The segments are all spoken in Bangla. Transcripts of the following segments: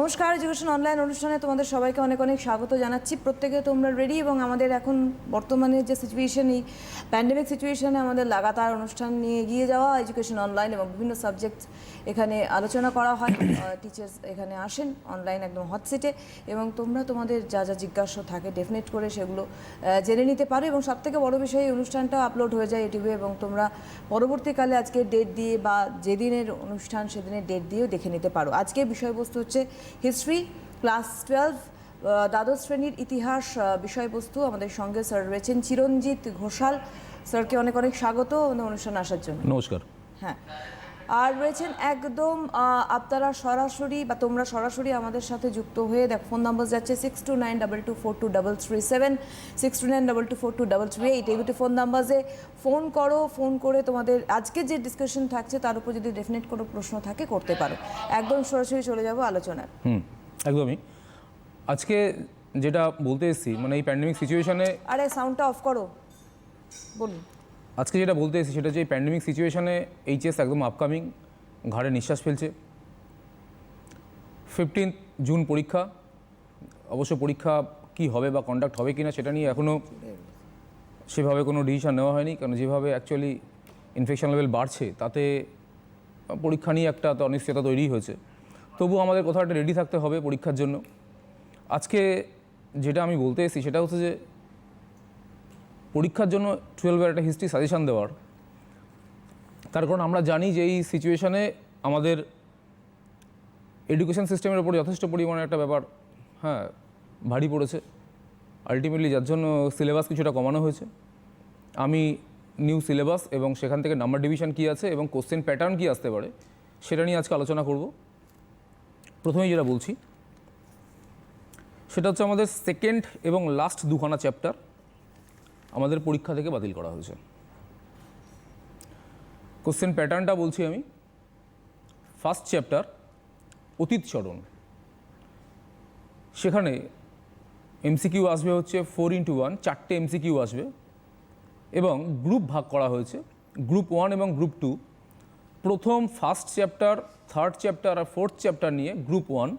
নমস্কার, এডুকেশন অনলাইন অনুষ্ঠানে তোমাদের সবাইকে অনেক অনেক স্বাগত জানাচ্ছি। প্রত্যেকে তোমরা রেডি এবং আমাদের এখন বর্তমানে যে সিচুয়েশন, এই প্যান্ডেমিক সিচুয়েশনে আমাদের লাগাতার অনুষ্ঠান নিয়ে এগিয়ে যাওয়া, এডুকেশন অনলাইন এবং বিভিন্ন সাবজেক্ট এখানে আলোচনা করা হয়। টিচার্স এখানে আসেন অনলাইন একদম হট সিটে এবং তোমরা তোমাদের যা যা জিজ্ঞাসা থাকে ডেফিনেট করে সেগুলো জেনে নিতে পারো। এবং সবথেকে বড় বিষয়, এই অনুষ্ঠানটা আপলোড হয়ে যায় ইউটিউবে এবং তোমরা পরবর্তীকালে আজকে ডেট দিয়ে বা যেদিনের অনুষ্ঠান সেদিনের ডেট দিয়েও দেখে নিতে পারো। আজকে বিষয়বস্তু হচ্ছে হিস্ট্রি, ক্লাস 12 দ্বাদশ শ্রেণীর ইতিহাস বিষয়বস্তু। আমাদের সঙ্গে স্যার রয়েছেন চিরঞ্জিত ঘোষাল। স্যারকে অনেক অনেক স্বাগত অনুষ্ঠানে আসার জন্য। নমস্কার। হ্যাঁ, আর রয়েছেন একদম আপনারা সরাসরি বা তোমরা সরাসরি আমাদের সাথে যুক্ত হয়ে দেখো, ফোন নাম্বার যাচ্ছে 6292242337, 6292242338। এই দুটি ফোন নাম্বারে ফোন করো। ফোন করে তোমাদের আজকে যে ডিসকাশন থাকছে তার উপর যদি ডেফিনেট কোনো প্রশ্ন থাকে করতে পারো। একদম সরাসরি চলে যাবো আলোচনায়। একদমই। আজকে যেটা বলতে এসেছি, মানে এই প্যান্ডেমিক সিচুয়েশনে, আরে সাউন্ডটা অফ করো, বলুন। আজকে যেটা বলতে এসেছি সেটা হচ্ছে এই প্যান্ডেমিক সিচুয়েশনে এইচএস একদম আপকামিং, ঘাড়ে নিঃশ্বাস ফেলছে। 15 জুন পরীক্ষা। অবশ্য পরীক্ষা কি হবে বা কন্ডাক্ট হবে কিনা সেটা নিয়ে এখনও সেভাবে কোনো ডিসিশন নেওয়া হয়নি, কারণ যেভাবে অ্যাকচুয়ালি ইনফেকশন লেভেল বাড়ছে তাতে পরীক্ষা নিয়ে একটা তো অনিশ্চয়তা তৈরি হয়েছে। তবু আমাদের কোথাও একটা রেডি থাকতে হবে পরীক্ষার জন্য। আজকে যেটা আমি বলতে এসেছি সেটা হচ্ছে যে পরীক্ষার জন্য 12-এর একটা হিস্ট্রি সাজেশান দেওয়ার, তার কারণ আমরা জানি যে এই সিচুয়েশানে আমাদের এডুকেশন সিস্টেমের উপর যথেষ্ট পরিমাণে একটা ব্যাপার ভারী পড়েছে আলটিমেটলি, যার জন্য সিলেবাস কিছুটা কমানো হয়েছে। আমি নিউ সিলেবাস এবং সেখান থেকে নাম্বার ডিভিশন কী আছে এবং কোশ্চেন প্যাটার্ন কী আসতে পারে সেটা নিয়ে আজকে আলোচনা করব। প্রথমেই যেটা বলছি সেটা হচ্ছে আমাদের সেকেন্ড এবং লাস্ট দুখানা চ্যাপ্টার আমাদের পরীক্ষা থেকে বাতিল করা হয়েছে। কোশ্চেন প্যাটার্নটা বলছি আমি। ফার্স্ট চ্যাপ্টার অতীতচরণ, সেখানে এমসিকিউ আসবে হচ্ছে 4x1, 4টে এমসিকিউ আসবে এবং গ্রুপ ভাগ করা হয়েছে, গ্রুপ 1 এবং গ্রুপ 2। প্রথম ফার্স্ট চ্যাপ্টার, থার্ড চ্যাপ্টার আর ফোর্থ চ্যাপ্টার নিয়ে গ্রুপ 1,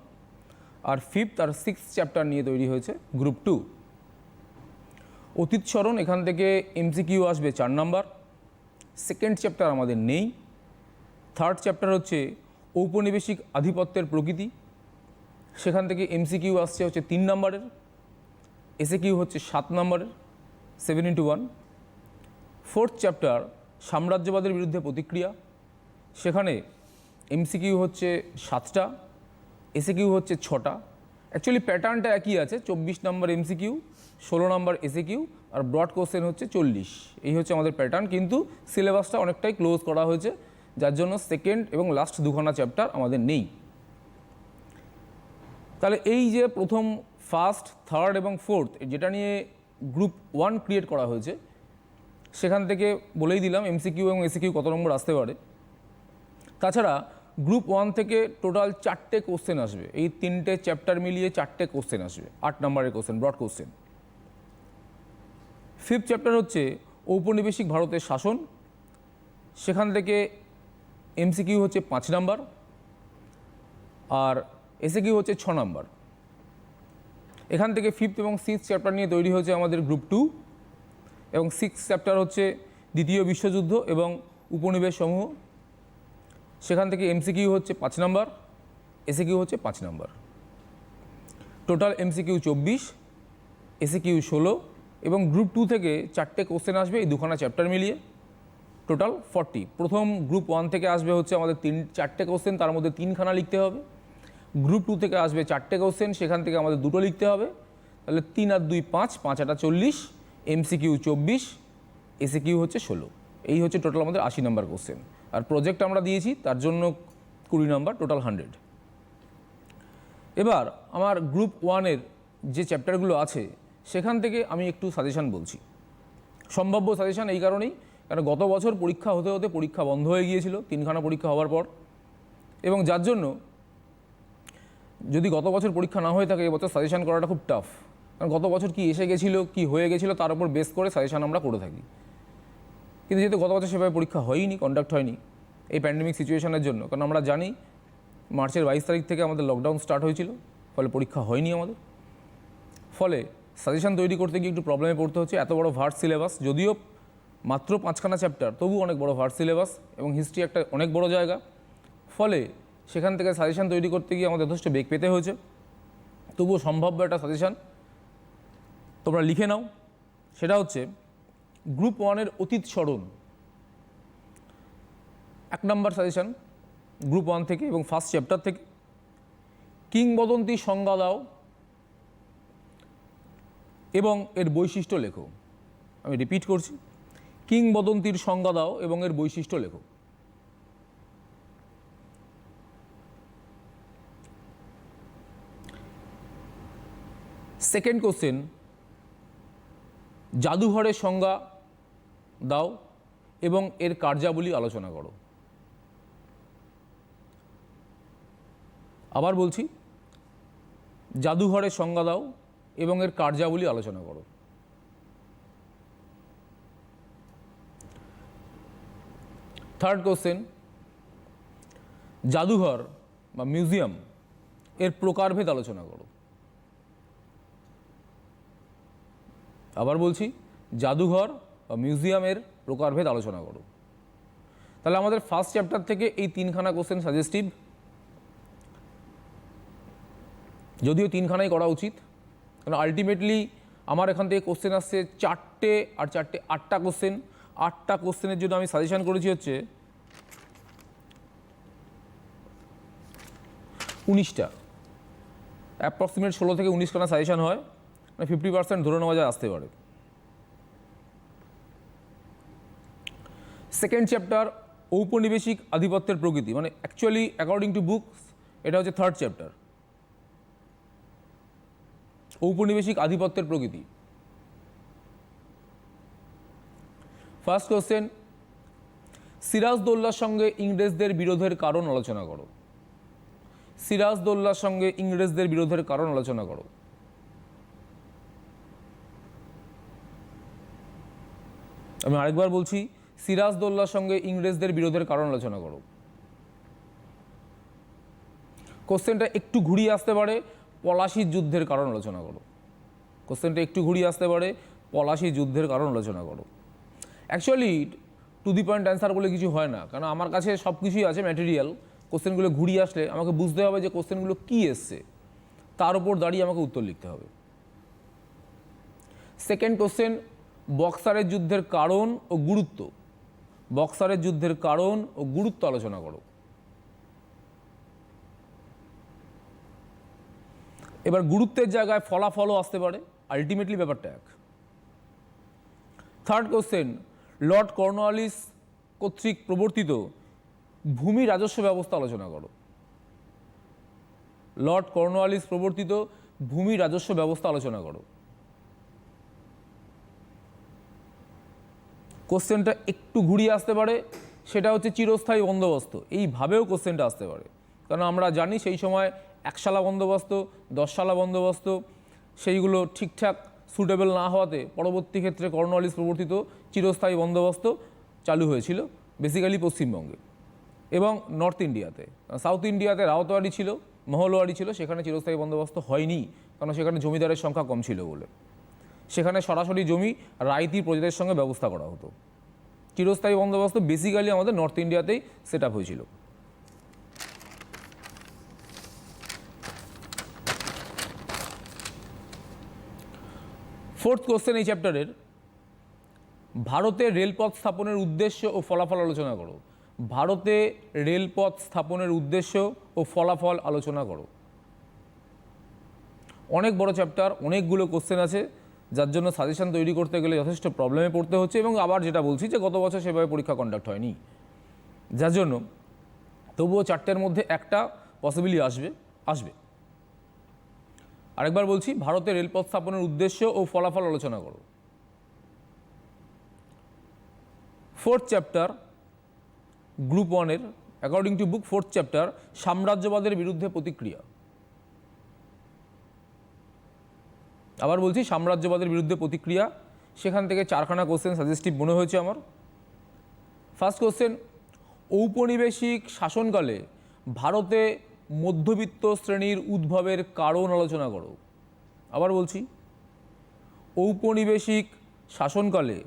আর ফিফথ আর সিক্সথ চ্যাপ্টার নিয়ে তৈরি হয়েছে গ্রুপ 2। অতীতচরণ, এখান থেকে এমসিকিউ আসবে 4 নাম্বার। সেকেন্ড চ্যাপ্টার আমাদের নেই। থার্ড চ্যাপ্টার হচ্ছে ঔপনিবেশিক আধিপত্যের প্রকৃতি, সেখান থেকে এমসিকিউ আসছে হচ্ছে 3 নাম্বারের, এসএকিউ হচ্ছে 7 নাম্বারের, 7x1। ফোর্থ চ্যাপ্টার সাম্রাজ্যবাদের বিরুদ্ধে প্রতিক্রিয়া, সেখানে এমসিকিউ হচ্ছে 7টা, এসএকিউ হচ্ছে 6টা। অ্যাকচুয়ালি প্যাটার্নটা একই আছে, 24 নাম্বার এমসিকিউ, 16 নাম্বার এসএকিউ আর ব্রড কোশ্চেন হচ্ছে 40। এই হচ্ছে আমাদের প্যাটার্ন, কিন্তু সিলেবাসটা অনেকটাই ক্লোজ করা হয়েছে, যার জন্য সেকেন্ড এবং লাস্ট দুখানা চ্যাপ্টার আমাদের নেই। তাহলে এই যে প্রথম ফার্স্ট, থার্ড এবং ফোর্থ যেটা নিয়ে গ্রুপ 1 ক্রিয়েট করা হয়েছে, সেখান থেকে বলেই দিলাম এমসিকিউ এবং এসএকিউ কত নম্বর আসতে পারে। তাছাড়া গ্রুপ 1 থেকে টোটাল 4টে কোশ্চেন আসবে, এই 3টে চ্যাপ্টার মিলিয়ে 4টে কোশ্চেন আসবে, 8 নম্বরের question, broad question. Fifth chapter হচ্ছে ঔপনিবেশিক ভারতের শাসন, সেখান থেকে এমসিকিউ হচ্ছে 5 নাম্বার আর এসএকিউ হচ্ছে 6 নাম্বার। এখান থেকে ফিফথ এবং সিক্সথ চ্যাপ্টার নিয়ে তৈরি হয়েছে আমাদের গ্রুপ 2 এবং সিক্সথ চ্যাপ্টার হচ্ছে দ্বিতীয় বিশ্বযুদ্ধ এবং উপনিবেশ সমূহ, সেখান থেকে এমসিকিউ হচ্ছে 5 নাম্বার, এসএকিউ হচ্ছে 5 নাম্বার। টোটাল এমসিকিউ 24, এসএকিউ 16 এবং গ্রুপ 2 থেকে 4টে কোশ্চেন আসবে এই দুখানা চ্যাপ্টার মিলিয়ে, টোটাল 40। প্রথম গ্রুপ 1 থেকে আসবে হচ্ছে আমাদের 4টে কোশ্চেন, তার মধ্যে 3খানা লিখতে হবে। গ্রুপ 2 থেকে আসবে 4টে কোশ্চেন, সেখান থেকে আমাদের 2টো লিখতে হবে। তাহলে 3 আর 2 5, 5 আর 40, এমসিকিউ 24, এসএকিউ হচ্ছে 16। এই হচ্ছে টোটাল আমাদের 80 নাম্বার কোশ্চেন। আর প্রজেক্ট আমরা দিয়েছি তার জন্য 20 নাম্বার, টোটাল 100। এবার আমার গ্রুপ 1-এর যে চ্যাপ্টারগুলো আছে সেখান থেকে আমি একটু সাজেশান বলছি। সম্ভাব্য সাজেশান এই কারণেই, কারণ গত বছর পরীক্ষা হতে হতে পরীক্ষা বন্ধ হয়ে গিয়েছিল 3খানা পরীক্ষা হওয়ার পর, এবং যার জন্য যদি গত বছর পরীক্ষা না হয়ে থাকে এবছর সাজেশান করাটা খুব টাফ। কারণ গত বছর কি এসে গেছিলো, কি হয়ে গেছিলো তার উপর বেস করে সাজেশান আমরা করে থাকি। কিন্তু যেহেতু গত বছর সেভাবে পরীক্ষা হয়নি, কন্ডাক্ট হয়নি এই প্যান্ডেমিক সিচুয়েশনের জন্য, কারণ আমরা জানি মার্চের 22 তারিখ থেকে আমাদের লকডাউন স্টার্ট হয়েছিল, ফলে পরীক্ষা হয়নি আমাদের। ফলে সাজেশন তৈরি করতে গিয়ে একটু প্রবলেমে পড়তে হচ্ছে। এত বড় ভার্স সিলেবাস, যদিও মাত্র 5খানা চ্যাপ্টার, তবু অনেক বড় ভার্স সিলেবাস এবং হিস্ট্রি একটা অনেক বড় জায়গা। ফলে সেখান থেকে সাজেশন তৈরি করতে গিয়ে আমাদের যথেষ্ট বেগ পেতে হয়েছে। তবুও সম্ভাব্য একটা সাজেশন তোমরা লিখে নাও, সেটা হচ্ছে গ্রুপ 1-এর অতীত স্মরণ। 1 নম্বর সাজেশন গ্রুপ 1 থেকে এবং ফার্স্ট চ্যাপ্টার থেকে। কিংবদন্তি সংজ্ঞা দাও এবং এর বৈশিষ্ট্য লেখো। আমি রিপিট করছি, কিংবদন্তির সংজ্ঞা দাও এবং এর বৈশিষ্ট্য লেখো। সেকেন্ড কোশ্চেন, জাদুঘরের সংজ্ঞা দাও এবং এর কার্যাবলী আলোচনা করো। আবার বলছি, জাদুঘরের সংজ্ঞা দাও এবং এর কার্যাবলী আলোচনা করো। থার্ড কোশ্চেন, জাদুঘর বা মিউজিয়াম এর প্রকারভেদ আলোচনা করো। আবার বলছি, জাদুঘর বা মিউজিয়ামের প্রকারভেদ আলোচনা করো। তাহলে আমাদের ফার্স্ট চ্যাপ্টার থেকে এই 3খানা কোশ্চেন সাজেস্টিভ, যদিও 3খানাই করা উচিত, কারণ আলটিমেটলি আমার এখান থেকে কোশ্চেন আসছে 4টে, আর 4টে 8টা কোশ্চেন। 8টা কোশ্চেনের জন্য আমি সাজেশন করেছি হচ্ছে 19টা, অ্যাপ্রক্সিমেট 16 থেকে 19খানা সাজেশন হয়, মানে 50% ধরে নেওয়া যায় আসতে পারে। সেকেন্ড চ্যাপ্টার ঔপনিবেশিক আধিপত্যের প্রকৃতি, মানে অ্যাকচুয়ালি অ্যাকর্ডিং টু বুকস এটা হচ্ছে থার্ড চ্যাপ্টার, ঔপনিবেশিক আধিপত্যের প্রকৃতি। ফার্স্ট কোশ্চেন, সিরাজদৌল্লার সঙ্গে ইংরেজদের বিরোধের কারণ আলোচনা করো। সিরাজদৌল্লার সঙ্গে ইংরেজদের বিরোধের কারণ আলোচনা করো। আমি আরেকবার বলছি, সিরাজদৌল্লার সঙ্গে ইংরেজদের বিরোধের কারণ আলোচনা করো। কোশ্চেনটা একটু ঘুরিয়ে আসতে পারে, পলাশির যুদ্ধের কারণ আলোচনা করো। কোশ্চেনটা একটু ঘুরিয়ে আসতে পারে, পলাশির যুদ্ধের কারণ আলোচনা করো। Actually to the point answer বলে কিছু হয় না, কারণ আমার কাছে সব কিছুই আছে ম্যাটেরিয়াল। কোশ্চেনগুলো ঘুরিয়ে আসলে আমাকে বুঝতে হবে যে কোশ্চেনগুলো কী এসছে, তার উপর দাঁড়িয়ে আমাকে উত্তর লিখতে হবে। সেকেন্ড কোশ্চেন, বক্সারের যুদ্ধের কারণ ও গুরুত্ব। বক্সারের যুদ্ধের কারণ ও গুরুত্ব আলোচনা করো। এবার গুরুত্বের জায়গায় ফলাফলও আসতে পারে, আলটিমেটলি ব্যাপারটা এক। থার্ড কোশ্চেন, লর্ড কর্নওয়ালিস কর্তৃক প্রবর্তিত ভূমি রাজস্ব ব্যবস্থা আলোচনা করো। লর্ড কর্নওয়ালিস প্রবর্তিত ভূমি রাজস্ব ব্যবস্থা আলোচনা করো। কোশ্চেনটা একটু ঘুরিয়ে আসতে পারে, সেটা হচ্ছে চিরস্থায়ী বন্দোবস্ত। এইভাবেও কোশ্চেনটা আসতে পারে, কারণ আমরা জানি সেই সময় 1 সালা বন্দোবস্ত, 10 সালা বন্দোবস্ত, সেইগুলো ঠিকঠাক সুটেবল না হওয়াতে পরবর্তী ক্ষেত্রে কর্নওয়ালিস প্রবর্তিত চিরস্থায়ী বন্দোবস্ত চালু হয়েছিল বেসিক্যালি পশ্চিমবঙ্গে এবং নর্থ ইন্ডিয়াতে। সাউথ ইন্ডিয়াতে রাওতওয়ারি ছিল, মহলওয়ারি ছিল, সেখানে চিরস্থায়ী বন্দোবস্ত হয়নি, কারণ সেখানে জমিদারের সংখ্যা কম ছিল বলে। সেখানে সরাসরি জমি রায়তি প্রজাদের সঙ্গে ব্যবস্থা করা হতো। চিরস্থায়ী বন্দোবস্ত বেসিক্যালি আমাদের নর্থ ইন্ডিয়াতেই সেট আপ হয়েছিল। ফোর্থ কোশ্চেন এই চ্যাপ্টারের, ভারতে রেলপথ স্থাপনের উদ্দেশ্য ও ফলাফল আলোচনা করো। ভারতে রেলপথ স্থাপনের উদ্দেশ্য ও ফলাফল আলোচনা করো। অনেক বড় চ্যাপ্টার, অনেকগুলো কোশ্চেন আছে, যার জন্য সাজেশন তৈরি করতে গেলে যথেষ্ট প্রবলেমে পড়তে হচ্ছে। এবং আবার যেটা বলছি যে গত বছর সেভাবে পরীক্ষা কন্ডাক্ট হয়নি, যার জন্য তবুও 4টের মধ্যে একটা পসিবলি আসবে। আরেকবার বলছি, ভারতে রেলপথ স্থাপনের উদ্দেশ্য ও ফলাফল আলোচনা করো। ফোর্থ চ্যাপ্টার গ্রুপ 1-এর according to book, fourth chapter সাম্রাজ্যবাদের বিরুদ্ধে প্রতিক্রিয়া। আবার বলছি, সাম্রাজ্যবাদের বিরুদ্ধে প্রতিক্রিয়া। সেখান থেকে 4খানা কোশ্চেন সাজেস্টিভ মনে হয়েছে আমার। ফার্স্ট কোশ্চেন, ঔপনিবেশিক শাসনকালে ভারতে মধ্যবিত্ত শ্রেণীর উদ্ভবের কারণ আলোচনা করো। আবার বলছি, ঔপনিবেশিক শাসনকালে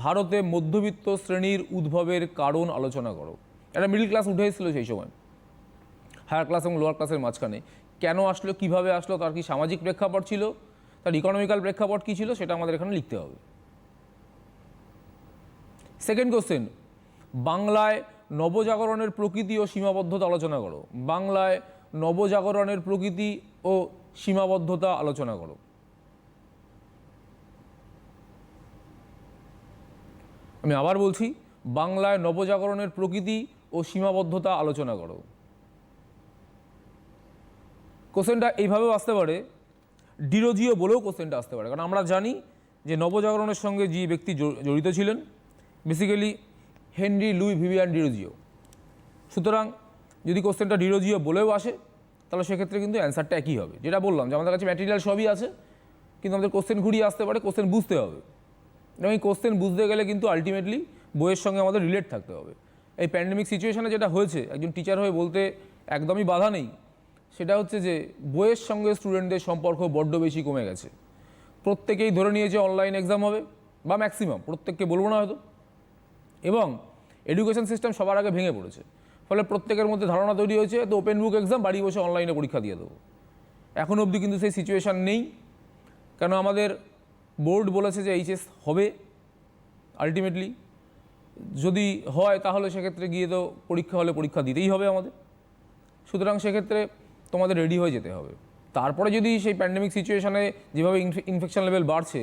ভারতে মধ্যবিত্ত শ্রেণীর উদ্ভবের কারণ আলোচনা করো। একটা মিডল ক্লাস উঠে এসেছিল সেই সময়, হায়ার ক্লাস এবং লোয়ার ক্লাসের মাঝখানে। কেন আসলো, কিভাবে আসলো, তার কি সামাজিক প্রেক্ষাপট ছিল, তার ইকোনমিক্যাল প্রেক্ষাপট কী ছিল, সেটা আমাদের এখানে লিখতে হবে। সেকেন্ড কোশ্চেন, বাংলায় নবজাগরণের প্রকৃতি ও সীমাবদ্ধতা আলোচনা করো। বাংলায় নবজাগরণের প্রকৃতি ও সীমাবদ্ধতা আলোচনা করো। আমি আবার বলছি, বাংলায় নবজাগরণের প্রকৃতি ও সীমাবদ্ধতা আলোচনা করো। কোশ্চেনটা এইভাবেও আসতে পারে, ডিরোজিও বলেও কোশ্চেনটা আসতে পারে, কারণ আমরা জানি যে নবজাগরণের সঙ্গে যে ব্যক্তি জড়িত ছিলেন basically Henry Louis Vivian Derozio. সুতরাং যদি কোশ্চেনটা ডিরোজিও বলেও আসে তাহলে সেক্ষেত্রে কিন্তু অ্যান্সারটা একই হবে। যেটা বললাম যে আমাদের কাছে ম্যাটেরিয়াল সবই আছে, কিন্তু আমাদের কোশ্চেন ঘুরিয়ে আসতে পারে, কোশ্চেন বুঝতে হবে। এবং এই কোশ্চেন বুঝতে গেলে কিন্তু আলটিমেটলি বইয়ের সঙ্গে আমাদের রিলেট থাকতে হবে। এই প্যান্ডেমিক সিচুয়েশনে যেটা হয়েছে, একজন টিচার হয়ে বলতে একদমই বাধা নেই, সেটা হচ্ছে যে বইয়ের সঙ্গে স্টুডেন্টদের সম্পর্ক বড্ড বেশি কমে গেছে। প্রত্যেকেই ধরে নিয়েছে অনলাইন এক্সাম হবে, বা ম্যাক্সিমাম, প্রত্যেককে বলবো না হয়তো। এবং এডুকেশন সিস্টেম সবার আগে ভেঙে পড়েছে, ফলে প্রত্যেকের মধ্যে ধারণা তৈরি হয়েছে তো ওপেন বুক এক্সাম, বাড়ি বসে অনলাইনে পরীক্ষা দিয়ে দেবো। এখন অবধি কিন্তু সেই সিচুয়েশান নেই, কেন আমাদের বোর্ড বলেছে যে এইচএস হবে আলটিমেটলি। যদি হয় তাহলে সেক্ষেত্রে গিয়ে তো পরীক্ষা হলে পরীক্ষা দিতেই হবে আমাদের। সুতরাং সেক্ষেত্রে তোমাদের রেডি হয়ে যেতে হবে। তারপরে যদি সেই প্যান্ডেমিক সিচুয়েশানে যেভাবে ইনফেকশন লেভেল বাড়ছে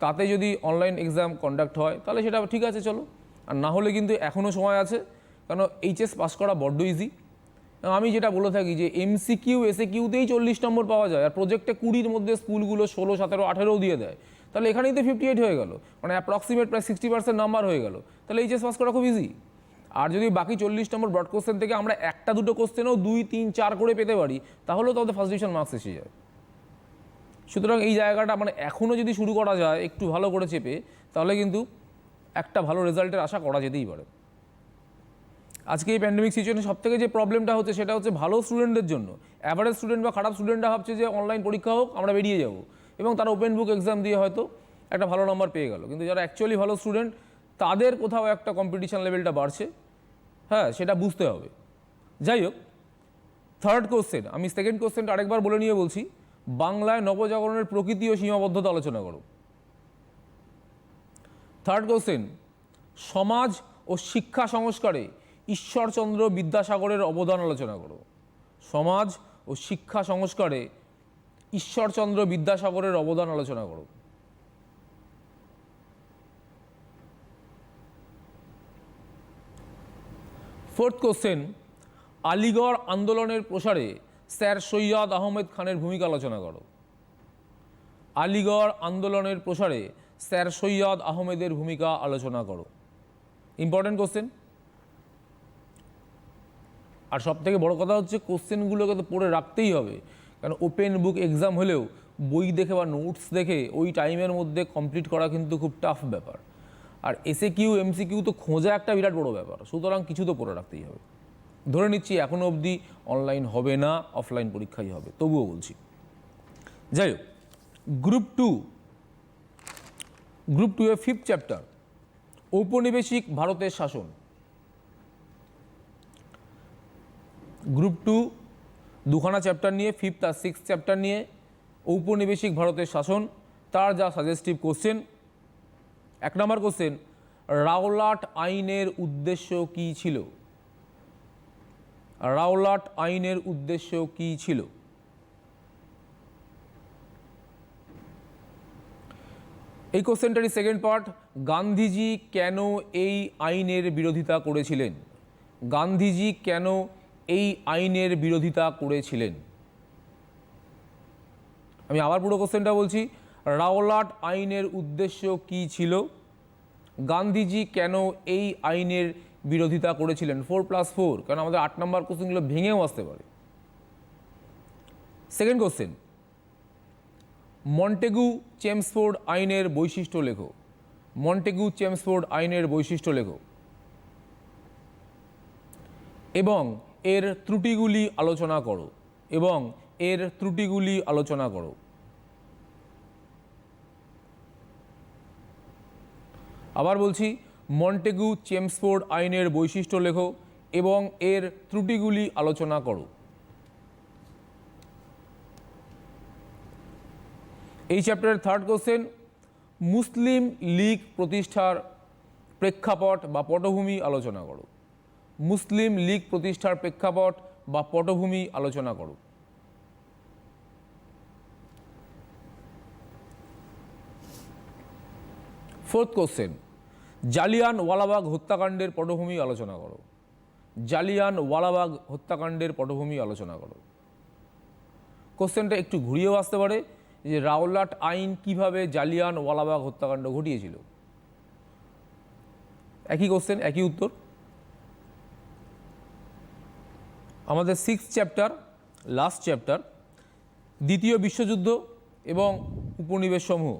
তাতে যদি অনলাইন এক্সাম কন্ডাক্ট হয় তাহলে সেটা ঠিক আছে, চলো। আর না হলে কিন্তু এখনও সময় আছে, কারণ এইচএস পাস করা বড্ড ইজি। আমি যেটা বলে থাকি যে এমসিকিউ এসএকিউতেই 40 নম্বর পাওয়া যায়, আর প্রজেক্টে 20-র মধ্যে স্কুলগুলো 16, 17, 18 দিয়ে দেয়, তাহলে এখানেই তো 58 হয়ে গেল, মানে অ্যাপ্রক্সিমেট প্রায় 60% নাম্বার হয়ে গেল। তাহলে এইচএস পাস করা খুব ইজি। আর যদি বাকি 40 নম্বর ব্রড কোশ্চেন থেকে আমরা একটা দুটো কোশ্চেনও 2, 3, 4 করে পেতে পারি, তাহলেও তো আমাদের ফার্স্ট ডিভিশন মার্কস এসে যায়। সুতরাং এই জায়গাটা মানে এখনও যদি শুরু করা যায় একটু ভালো করে চেপে, তাহলে কিন্তু একটা ভালো রেজাল্টের আশা করা যেতেই পারে। আজকে এই প্যান্ডেমিক সিচুয়েশনে সবথেকে যে প্রবলেমটা হচ্ছে সেটা হচ্ছে ভালো স্টুডেন্টদের জন্য। অ্যাভারেজ স্টুডেন্ট বা খারাপ স্টুডেন্টরা ভাবছে যে অনলাইন পরীক্ষা হোক, আমরা বেরিয়ে যাব, এবং তারা ওপেন বুক এক্সাম দিয়ে হয়তো একটা ভালো নাম্বার পেয়ে গেল। কিন্তু যারা অ্যাকচুয়ালি ভালো স্টুডেন্ট তাদের কোথাও একটা কম্পিটিশন লেভেলটা বাড়ছে, হ্যাঁ, সেটা বুঝতে হবে। যাই হোক, থার্ড কোশ্চেন, আমি সেকেন্ড কোশ্চেনটা আরেকবার বলে নিয়ে বলছি, বাংলায় নবজাগরণের প্রকৃতি ও সীমাবদ্ধতা আলোচনা করো। থার্ড কোশ্চেন, সমাজ ও শিক্ষা সংস্কারে ঈশ্বরচন্দ্র বিদ্যাসাগরের অবদান আলোচনা করো। সমাজ ও শিক্ষা সংস্কারে ঈশ্বরচন্দ্র বিদ্যাসাগরের অবদান আলোচনা করো। ফোর্থ কোশ্চেন, আলিগড় আন্দোলনের প্রসারে স্যার সৈয়দ আহমেদ খানের ভূমিকা আলোচনা করো। আলিগড় আন্দোলনের প্রসারে স্যার সৈয়দ আহমেদের ভূমিকা আলোচনা করো। Important question. আর সব থেকে বড় কথা হচ্ছে কোশ্চেনগুলোকে তো পড়ে রাখতেই হবে, কারণ ওপেন বুক এক্সাম হলেও বই দেখে বা নোটস দেখে ওই টাইমের মধ্যে কমপ্লিট করা কিন্তু খুব টাফ ব্যাপার। আর এসএকিউ এমসিকিউ তো খোঁজা একটা বিরাট বড় ব্যাপার, সুতরাং কিছু তো পড়ে রাখতেই হবে। ধরে নিচ্ছি এখনও অবধি অনলাইন হবে না, অফলাইন পরীক্ষাই হবে, তবুও বলছি। যাই হোক, গ্রুপ টু এর 5th চ্যাপ্টার, ঔপনিবেশিক ভারতের শাসন। গ্রুপ 2 দুখানা চ্যাপ্টার নিয়ে, 5th আর 6th চ্যাপ্টার নিয়ে ঔপনিবেশিক ভারতের শাসন, তার যা সাজেস্টিভ কোশ্চেন। 1 নম্বর কোশ্চেন, রাওলাট আইনের উদ্দেশ্য কী ছিল? রাওলাট আইনের উদ্দেশ্য কী ছিল? এই কোশ্চেনটারই সেকেন্ড পার্ট, গান্ধীজি কেন এই আইনের বিরোধিতা করেছিলেন? গান্ধীজি কেন এই আইনের বিরোধিতা করেছিলেন? আমি আবার পুরো কোশ্চেনটা বলছি, রাওলাট আইনের উদ্দেশ্য কী ছিল? গান্ধীজি কেন এই আইনের বিরোধিতা করেছিলেন? 4+4, কারণ আমাদের 8 নম্বর কোশ্চেনগুলো ভেঙেও আসতে পারে। সেকেন্ড কোশ্চেন, মন্টেগু চেমসফোর্ড আইনের বৈশিষ্ট্য লেখো। মন্টেগু চেমসফোর্ড আইনের বৈশিষ্ট্য লেখো এবং এর ত্রুটিগুলি আলোচনা করো। এবং এর ত্রুটিগুলি আলোচনা করো। আবার বলছি, মন্টেগু চেমসফোর্ড আইনের বৈশিষ্ট্য লেখো এবং এর ত্রুটিগুলি আলোচনা করো। এই চ্যাপ্টারের থার্ড কোশ্চেন, মুসলিম লীগ প্রতিষ্ঠার প্রেক্ষাপট বা পটভূমি আলোচনা করো। মুসলিম লীগ প্রতিষ্ঠার প্রেক্ষাপট বা পটভূমি আলোচনা করো। ফোর্থ কোশ্চেন, জালিয়ানওয়ালাবাগ হত্যাকাণ্ডের পটভূমি আলোচনা করো। জালিয়ানওয়ালাবাগ হত্যাকাণ্ডের পটভূমি আলোচনা করো। কোশ্চেনটা একটু ঘুরিয়েও আসতে পারে যে রাওলাট আইন কিভাবে জালিয়ানওয়ালাবাগ হত্যাকাণ্ড ঘটিয়েছিল। একই কোশ্চেন, একই উত্তর। আমাদের সিক্স চ্যাপ্টার, লাস্ট চ্যাপ্টার, দ্বিতীয় বিশ্বযুদ্ধ এবং উপনিবেশ সমূহ।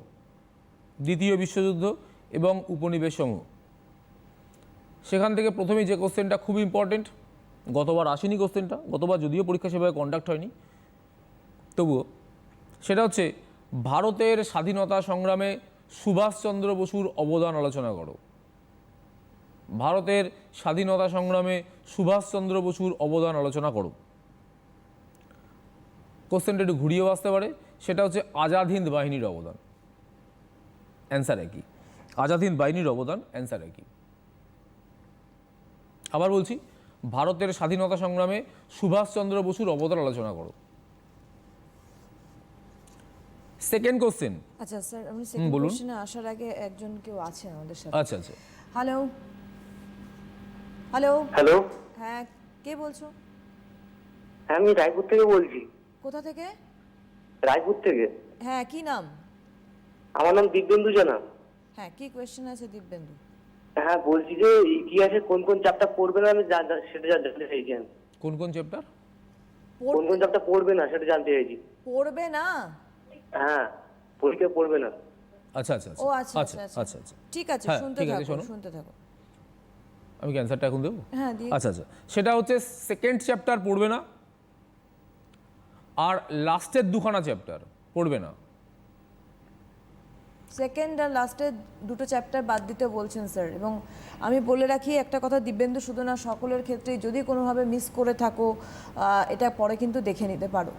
দ্বিতীয় বিশ্বযুদ্ধ এবং উপনিবেশ সমূহ। সেখান থেকে প্রথমেই যে কোশ্চেনটা খুব ইম্পর্টেন্ট, গতবার আসেনি কোশ্চেনটা, গতবার যদিও পরীক্ষা সেভাবে কন্ডাক্ট হয়নি, তবুও সেটা হচ্ছে ভারতের স্বাধীনতা সংগ্রামে সুভাষচন্দ্র বসুর অবদান আলোচনা করো। ভারতের স্বাধীনতা সংগ্রামে সুভাষচন্দ্র বসুর অবদান আলোচনা করো। কোশ্চেনটা একটু ঘুরিয়েও আসতে পারে, সেটা হচ্ছে আজাদ হিন্দ বাহিনীর অবদান। অ্যান্সার একই, আজাদ হিন্দ বাহিনীর অবদান, অ্যান্সার একই। আবার বলছি, ভারতের স্বাধীনতা সংগ্রামে সুভাষচন্দ্র বসুর অবদান আলোচনা করো। Second question. আচ্ছা স্যার, আমি সেকেন্ড বলুন। কোশ্চেনে আসার আগে একজন কেউ আছেন আমাদের সাথে। আচ্ছা আচ্ছা, হ্যালো হ্যালো, হ্যালো, হ্যাঁ কে বলছো? হ্যাঁ আমি রায়পুর থেকে বলছি। কোথা থেকে? রায়পুর থেকে। হ্যাঁ, কি নাম? আমার নাম দিব্যেন্দু জানা। হ্যাঁ, কি কোয়েশ্চেন আছে দিব্যেন্দু? হ্যাঁ বলছি যে ইতিহাসে কোন কোন চ্যাপ্টার পড়বে না আমি সেটা জানতে চাইছি। কোন কোন চ্যাপ্টার কোন কোন চ্যাপ্টার পড়বে না সেটা জানতে চাইছি। পড়বে না? হ্যাঁ, পরীক্ষা পড়বে না। আচ্ছা আচ্ছা ও আচ্ছা আচ্ছা আচ্ছা আচ্ছা আচ্ছা, ঠিক আছে, হ্যাঁ, শুনতে ঠিক আছে, থাকো শোনো। শুনতে থাকো। আমি কি অ্যান্সারটা এখন দেবো? হ্যাঁ দিয়ে। আচ্ছা আচ্ছা, সেটা হচ্ছে সেকেন্ড চ্যাপ্টার পড়বে না, আর লাস্টের দুখানা চ্যাপ্টার পড়বে না। সেকেন্ড আর লাস্টের দুটো চ্যাপ্টার বাদ দিতে বলছেন স্যার। এবং আমি বলে রাখি একটা কথা, দিব্যেন্দু শুধু না, সকলের ক্ষেত্রেই যদি কোনোভাবে মিস করে থাকো এটা পরে কিন্তু দেখে নিতে পারো।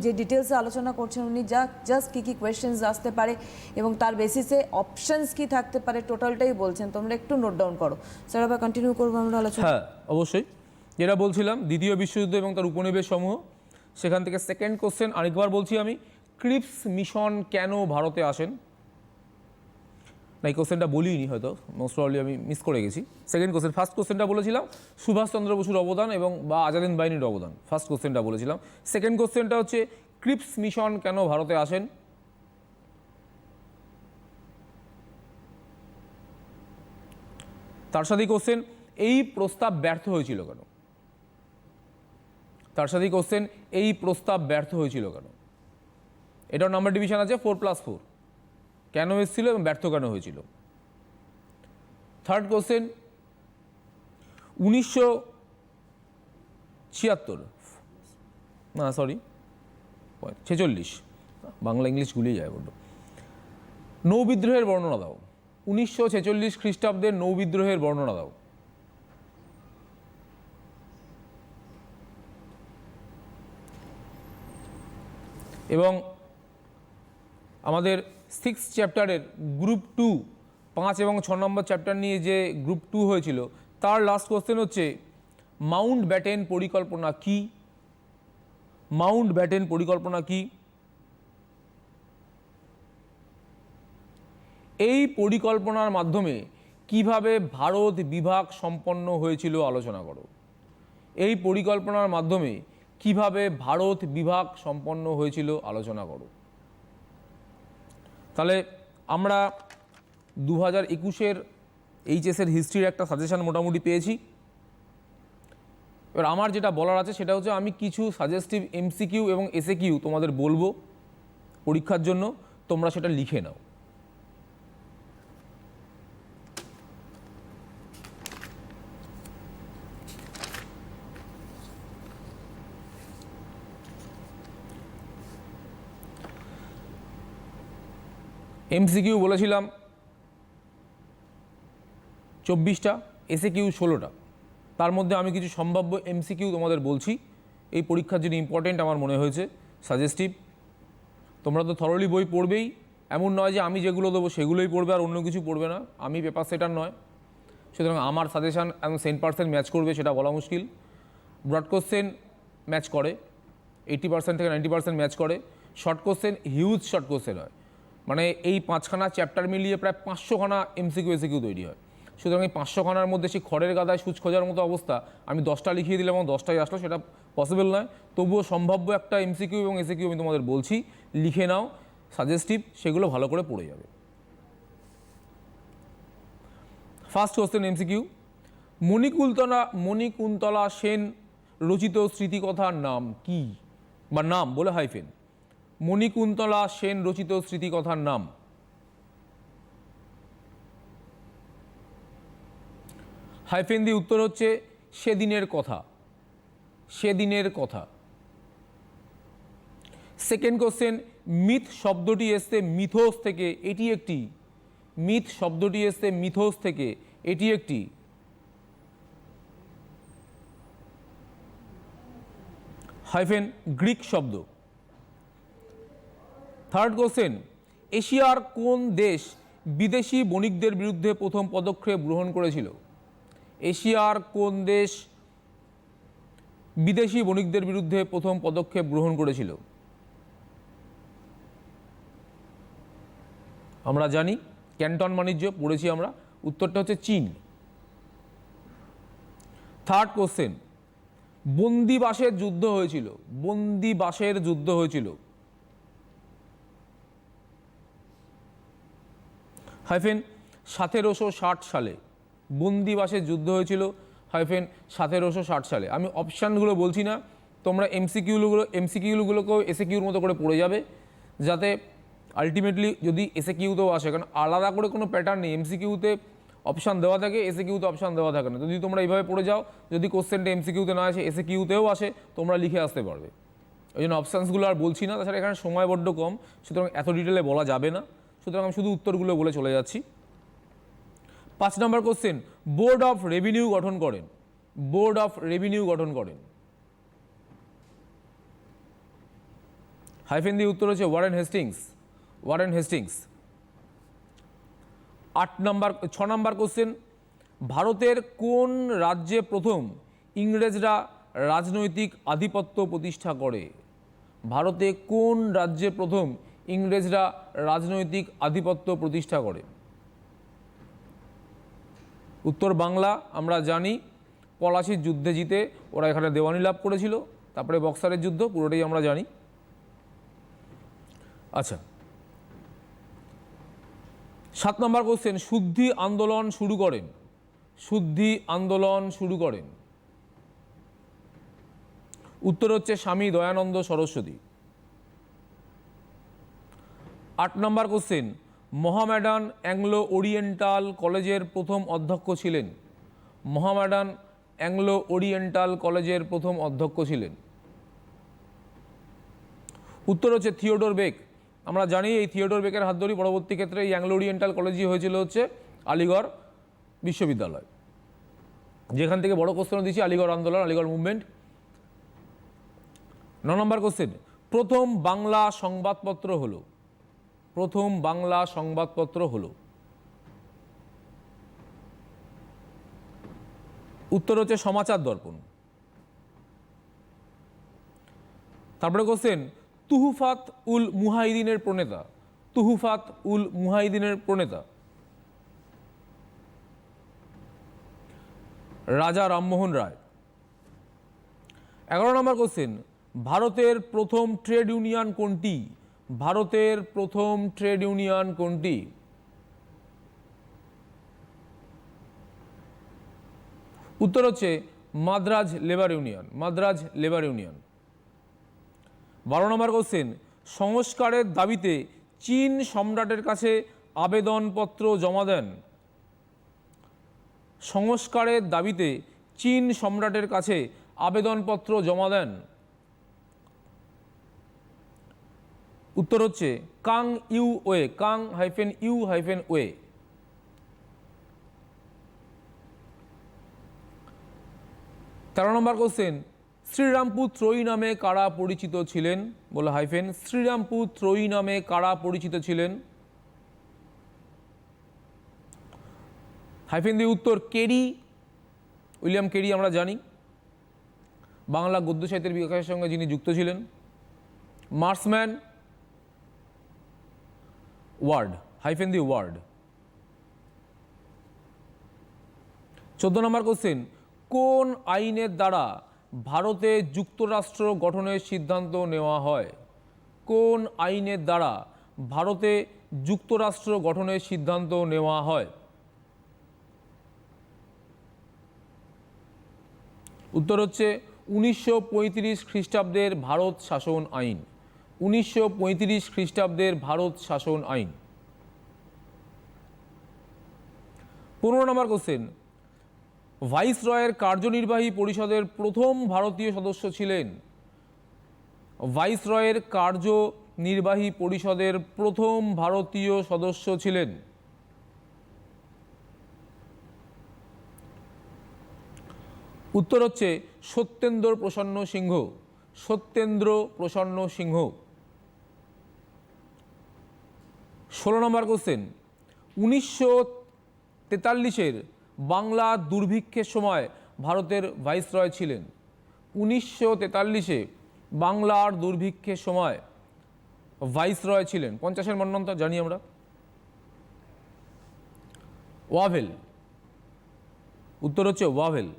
যে ডিটেলসে আলোচনা করছেন উনি, জাস্ট কী কী কোয়েশ্চেন্স আসতে পারে এবং তার বেসিসে অপশনস কী থাকতে পারে টোটালটাই বলছেন, তোমরা একটু নোট ডাউন করো। স্যার আবার কন্টিনিউ করবো আমরা আলোচনা। হ্যাঁ অবশ্যই, যেটা বলছিলাম দ্বিতীয় বিশ্বযুদ্ধ এবং তার উপনিবেশ সমূহ, সেখান থেকে সেকেন্ড কোশ্চেন আরেকবার বলছি আমি, ক্রিপস মিশন কেন ভারতে আসেন? না, এই কোশ্চেনটা বলিনি হয়তো, মোস্ট প্রবলি আমি মিস করে গেছি। সেকেন্ড কোশ্চেন, ফার্স্ট কোশ্চেনটা বলেছিলাম সুভাষচন্দ্র বসুর অবদান এবং বা আজাদ হিন্দ বাহিনীর অবদান, ফার্স্ট কোশ্চেনটা বলেছিলাম। সেকেন্ড কোশ্চেনটা হচ্ছে ক্রিপস মিশন কেন ভারতে আসেন? তার সাথেই কোশ্চেন, এই প্রস্তাব ব্যর্থ হয়েছিল কেন? তার সাথেই কোশ্চেন, এই প্রস্তাব ব্যর্থ হয়েছিল কেন? এটাও নাম্বার ডিভিশন আছে 4+4, কেন এসেছিল এবং ব্যর্থ কেন হয়েছিল। থার্ড কোশ্চেন, 1976, না সরি 46, বাংলা ইংলিশ গুলিয়ে যায় বড্ড। নৌবিদ্রোহের বর্ণনা দাও। 1946 খ্রিস্টাব্দের নৌবিদ্রোহের বর্ণনা দাও। এবং আমাদের সিক্স চ্যাপ্টারের গ্রুপ 2 5 এবং 6 নম্বর চ্যাপ্টার নিয়ে যে গ্রুপ 2 হয়েছিল, তার লাস্ট কোশ্চেন হচ্ছে মাউন্ট ব্যাটেন পরিকল্পনা কি? মাউন্ট ব্যাটেন পরিকল্পনা কি? এই পরিকল্পনার মাধ্যমে কিভাবে ভারত বিভাগ সম্পন্ন হয়েছিল আলোচনা করো। এই পরিকল্পনার মাধ্যমে কিভাবে ভারত বিভাগ সম্পন্ন হয়েছিল আলোচনা করো। তাহলে আমরা 2021-এর এইচএসের হিস্ট্রির একটা সাজেশন মোটামুটি পেয়েছি। এবার আমার যেটা বলার আছে সেটা হচ্ছে, আমি কিছু সাজেস্টিভ এমসিকিউ এবং এসএকিউ তোমাদের বলবো পরীক্ষার জন্য, তোমরা সেটা লিখে নাও। এমসিকিউ বলেছিলাম 24টা, এসএকিউ 16টা। তার মধ্যে আমি কিছু সম্ভাব্য এমসিকিউ তোমাদের বলছি, এই পরীক্ষার জন্য ইম্পর্টেন্ট আমার মনে হয়েছে, সাজেস্টিভ। তোমরা তো থরলি বই পড়বেই, এমন নয় যে আমি যেগুলো দেবো সেগুলোই পড়বে আর অন্য কিছু পড়বে না, আমি পেপার সেটার নয়। সুতরাং আমার সাজেশান এবং 100% ম্যাচ করবে সেটা বলা মুশকিল। ব্রড কোশ্চেন ম্যাচ করে, 80% থেকে 90% ম্যাচ করে। Short question huge short question হয়, মানে এই 5খানা চ্যাপ্টার মিলিয়ে প্রায় 500খানা এমসিকিউ এসিকিউ তৈরি হয়। সুতরাং এই 500খানার মধ্যে সেই খড়ের গাদায় সুচ খোঁজার মতো অবস্থা, আমি 10টা লিখিয়ে দিলাম এবং 10টাই আসলো, সেটা পসিবল নয়। তবুও সম্ভাব্য একটা এমসিকিউ এবং এসিকিউ আমি তোমাদের বলছি, লিখে নাও, সাজেস্টিভ, সেগুলো ভালো করে পড়ে যাবে। First question MCQ, Manikuntala Sen রচিত স্মৃতিকথার নাম কি? বা নাম বলে হাইফেন, মণিকুন্তলা সেন রচিত স্মৃতিকথার নাম। হাইফেন দিয়ে উত্তর হচ্ছে সেদিনের কথা, সেদিনের কথা। সেকেন্ড কোশ্চেন, মিথ শব্দটি এসছে মিথোস থেকে, এটি একটি, মিথ শব্দটি এসছে মিথোস থেকে, এটি একটি। হাইফেন গ্রিক শব্দ। থার্ড কোশ্চেন, এশিয়ার কোন দেশ বিদেশি বণিকদের বিরুদ্ধে প্রথম পদক্ষেপ গ্রহণ করেছিল? এশিয়ার কোন দেশ বিদেশি বণিকদের বিরুদ্ধে প্রথম পদক্ষেপ গ্রহণ করেছিল? আমরা জানি ক্যান্টন বাণিজ্য পড়েছি আমরা, উত্তরটা হচ্ছে চীন। থার্ড কোশ্চেন, বন্দিবাসের যুদ্ধ হয়েছিল, বন্দিবাসের যুদ্ধ হয়েছিল। হাইফেন 1760 সালে, বন্দিবাসের যুদ্ধ হয়েছিল, হাইফেন 1760 সালে। আমি অপশানগুলো বলছি না, তোমরা এমসিকিউগুলোকেও এসএকিউর মতো করে পড়ে যাবে, যাতে আলটিমেটলি যদি এসএকিউতেও আসে, কারণ আলাদা করে কোনো প্যাটার্ন নেই, এমসিকিউতে অপশান দেওয়া থাকে, এসএকিউতে অপশান দেওয়া থাকে না। যদি তোমরা এইভাবে পড়ে যাও, যদি কোশ্চেনটা এমসিকিউতে না আসে এসএকিউতেও আসে, তোমরা লিখে আসতে পারবে। ওই জন্য অপশানসগুলো আর বলছি না, তাছাড়া এখানে সময় বড্ড কম, সুতরাং এত ডিটেলে বলা যাবে না, সুতরাং আমি শুধু উত্তরগুলো বলে চলে যাচ্ছি। 5 নম্বর কোশ্চেন, বোর্ড অফ রেভিনিউ গঠন করেন, বোর্ড অফ রেভিনিউ গঠন করেন। হাইফেন দিয়ে উত্তর হচ্ছে ওয়ারেন হেস্টিংস, ওয়ারেন হেস্টিংস। 6 নম্বর কোশ্চেন, ভারতের কোন রাজ্যে প্রথম ইংরেজরা রাজনৈতিক আধিপত্য প্রতিষ্ঠা করে? ভারতে কোন রাজ্যে প্রথম ইংরেজরা রাজনৈতিক আধিপত্য প্রতিষ্ঠা করে? উত্তর বাংলা। আমরা জানি পলাশির যুদ্ধে জিতে ওরা এখানে দেওয়ানি লাভ করেছিল, তারপরে বক্সারের যুদ্ধ, পুরোটাই আমরা জানি। আচ্ছা, 7 নম্বর কোশ্চেন, শুদ্ধি আন্দোলন শুরু করেন, শুদ্ধি আন্দোলন শুরু করেন। উত্তর হচ্ছে স্বামী দয়ানন্দ সরস্বতী। 8 নম্বর কোশ্চেন, মোহামেডান অ্যাংলো ওরিয়েন্টাল কলেজের প্রথম অধ্যক্ষ ছিলেন, মোহামেডান অ্যাংলো ওরিয়েন্টাল কলেজের প্রথম অধ্যক্ষ ছিলেন। উত্তর হচ্ছে থিওডোর বেক। আমরা জানি এই থিওডোর বেকের হাত ধরেই পরবর্তী ক্ষেত্রে এই অ্যাংলো ওরিয়েন্টাল কলেজই হয়েছিল হচ্ছে আলিগড় বিশ্ববিদ্যালয়, যেখান থেকে বড় কোশ্চেন দিচ্ছি, আলিগড় আন্দোলন, আলিগড় মুভমেন্ট। 9 নম্বর কোশ্চেন, প্রথম বাংলা সংবাদপত্র হলো, প্রথম বাংলা সংবাদপত্র হলো। উত্তর হচ্ছে সমাচার দর্পণ। তারপরে কোশ্চেন, তুহুফাত উল মুহাইদিনের প্রণেতা, তুহুফাত উল মুহাইদিনের প্রণেতা। রাজা রামমোহন রায়। 11 নম্বর কোশ্চেন, ভারতের প্রথম ট্রেড ইউনিয়ন কোনটি? ভারতের প্রথম ট্রেড ইউনিয়ন কোনটি? উত্তর হচ্ছে Madras labour union, Madras labour union. 12 নম্বর কোশ্চেন, সংস্কারের দাবিতে চীন সম্রাটের কাছে আবেদনপত্র জমা দেন, সংস্কারের দাবিতে চীন সম্রাটের কাছে আবেদনপত্র জমা দেন। উত্তর হচ্ছে Kang Youwei, Kang hyphen Yu hyphen Wei. তেরো নম্বর কোশ্চেন, শ্রীরামপুর ত্রয়ী নামে কারা পরিচিত ছিলেন? বলে হাইফেন, শ্রীরামপুর ত্রয়ী নামে কারা পরিচিত ছিলেন? হাইফেন দিয়ে উত্তর কেরি, উইলিয়াম কেরি আমরা জানি, বাংলা গদ্য সাহিত্যের বিকাশের সঙ্গে যিনি যুক্ত ছিলেন। মার্সম্যান, ওয়ার্ড, হাইফেন দিয়ে ওয়ার্ড। 14 নম্বর কোশ্চেন, কোন আইনের দ্বারা ভারতে যুক্তরাষ্ট্র গঠনের সিদ্ধান্ত নেওয়া হয়? কোন আইনের দ্বারা ভারতে যুক্তরাষ্ট্র গঠনের সিদ্ধান্ত নেওয়া হয়? উত্তর হচ্ছে 1935 খ্রিস্টাব্দের ভারত শাসন আইন। 1935 খ্রিস্টাব্দের ভারত শাসন আইন। 15 নম্বর কোশ্চেন, ভাইসরয়ের কার্যনির্বাহী পরিষদের প্রথম ভারতীয় সদস্য ছিলেন? ভাইসরয়ের কার্যনির্বাহী পরিষদের প্রথম ভারতীয় সদস্য ছিলেন? উত্তর হচ্ছে সত্যেন্দ্র প্রসন্ন সিংহ। সত্যেন্দ্র প্রসন্ন সিংহ। 16 নম্বর কোশ্চেন, 1943-এর বাংলা দুর্ভিক্ষের সময় ভারতের ভাইসরয় ছিলেন? 1943-এ বাংলার দুর্ভিক্ষের সময় ভাইসরয় ছিলেন? 50-এর মন্বন্তর জানি আমরা, ওয়াভেল। উত্তর হচ্ছে ওয়াভেল।